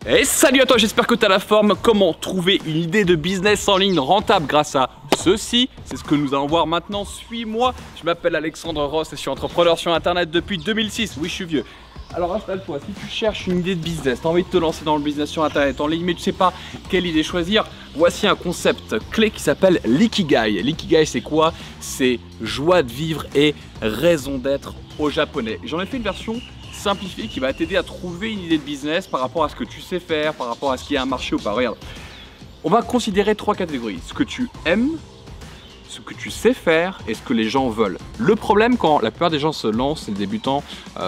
Et salut à toi, j'espère que tu as la forme. Comment trouver une idée de business en ligne rentable grâce à ceci? C'est ce que nous allons voir maintenant. Suis-moi. Je m'appelle Alexandre Ross et je suis entrepreneur sur internet depuis 2006. Oui, je suis vieux. Alors installe-toi, si tu cherches une idée de business, tu as envie de te lancer dans le business sur internet en ligne mais tu sais pas quelle idée choisir, voici un concept clé qui s'appelle l'ikigai. L'ikigai, c'est quoi? C'est joie de vivre et raison d'être au japonais. J'en ai fait une version simplifiée qui va t'aider à trouver une idée de business par rapport à ce que tu sais faire, par rapport à ce qu'il y a un marché ou pas. Regarde, on va considérer trois catégories: ce que tu aimes, ce que tu sais faire et ce que les gens veulent. Le problème quand la plupart des gens se lancent, les débutants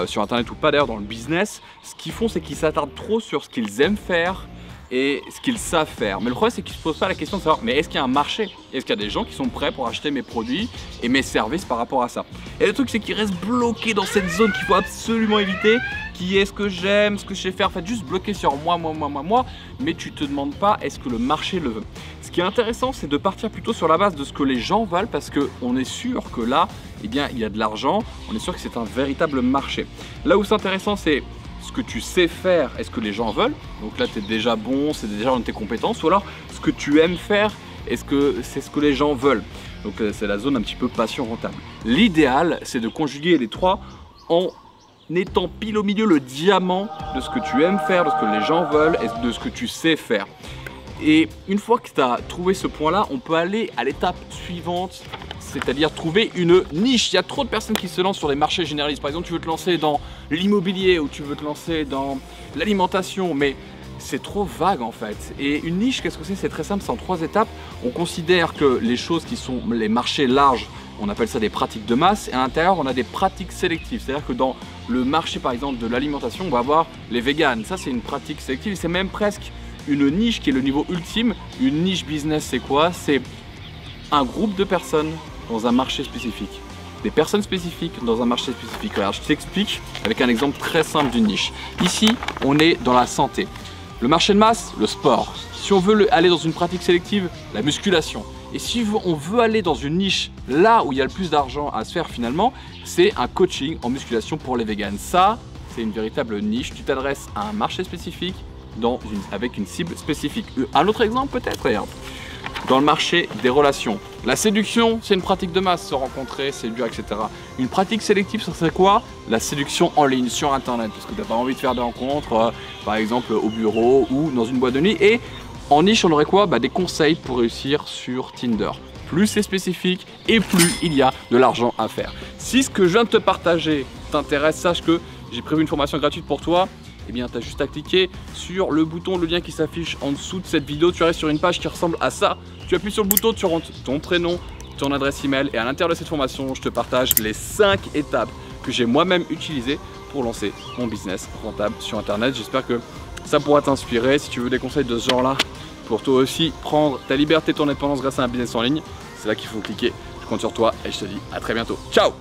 sur internet ou pas d'ailleurs dans le business, ce qu'ils font c'est qu'ils s'attardent trop sur ce qu'ils aiment faire et ce qu'ils savent faire. Mais le problème c'est qu'ils ne se posent pas la question de savoir mais est-ce qu'il y a un marché? Est-ce qu'il y a des gens qui sont prêts pour acheter mes produits et mes services par rapport à ça? Et le truc c'est qu'ils restent bloqués dans cette zone qu'il faut absolument éviter, qui est ce que j'aime, ce que je sais faire, en fait juste bloqué sur moi, mais tu te demandes pas est-ce que le marché le veut. Ce qui est intéressant c'est de partir plutôt sur la base de ce que les gens veulent parce qu'on est sûr que là, eh bien, il y a de l'argent, on est sûr que c'est un véritable marché. Là où c'est intéressant c'est ce que tu sais faire, est-ce que les gens veulent? Donc là tu es déjà bon, c'est déjà dans tes compétences, ou alors ce que tu aimes faire, est-ce que c'est ce que les gens veulent? Donc c'est la zone un petit peu passion rentable. L'idéal c'est de conjuguer les trois en étant pile au milieu le diamant de ce que tu aimes faire, de ce que les gens veulent et de ce que tu sais faire. Et une fois que tu as trouvé ce point là, on peut aller à l'étape suivante, c'est-à-dire trouver une niche. Il y a trop de personnes qui se lancent sur les marchés généralistes. Par exemple, tu veux te lancer dans l'immobilier ou tu veux te lancer dans l'alimentation, mais c'est trop vague en fait. Et une niche, qu'est-ce que c'est? C'est très simple, c'est en trois étapes. On considère que les choses qui sont les marchés larges, on appelle ça des pratiques de masse, et à l'intérieur on a des pratiques sélectives. C'est-à-dire que dans le marché par exemple de l'alimentation, on va avoir les véganes. Ça c'est une pratique sélective, c'est même presque une niche qui est le niveau ultime. Une niche business c'est quoi? C'est un groupe de personnes dans un marché spécifique. Des personnes spécifiques dans un marché spécifique. Alors je t'explique avec un exemple très simple d'une niche. Ici on est dans la santé. Le marché de masse, le sport. Si on veut aller dans une pratique sélective, la musculation. Et si on veut aller dans une niche là où il y a le plus d'argent à se faire finalement, c'est un coaching en musculation pour les véganes. Ça, c'est une véritable niche. Tu t'adresses à un marché spécifique avec une cible spécifique. Un autre exemple peut-être, regarde. Dans le marché des relations. La séduction, c'est une pratique de masse, se rencontrer, séduire, etc. Une pratique sélective, ça serait quoi? La séduction en ligne, sur internet, parce que tu n'as pas envie de faire des rencontres, par exemple au bureau ou dans une boîte de nuit. Et en niche, on aurait quoi? Des conseils pour réussir sur Tinder. Plus c'est spécifique et plus il y a de l'argent à faire. Si ce que je viens de te partager t'intéresse, sache que j'ai prévu une formation gratuite pour toi. Eh bien, tu as juste à cliquer sur le bouton, le lien qui s'affiche en dessous de cette vidéo. Tu arrives sur une page qui ressemble à ça. Tu appuies sur le bouton, tu rentres ton prénom, ton adresse email. Et à l'intérieur de cette formation, je te partage les 5 étapes que j'ai moi-même utilisées pour lancer mon business rentable sur internet. J'espère que ça pourra t'inspirer. Si tu veux des conseils de ce genre-là, pour toi aussi prendre ta liberté, ton indépendance grâce à un business en ligne, c'est là qu'il faut cliquer. Je compte sur toi et je te dis à très bientôt. Ciao!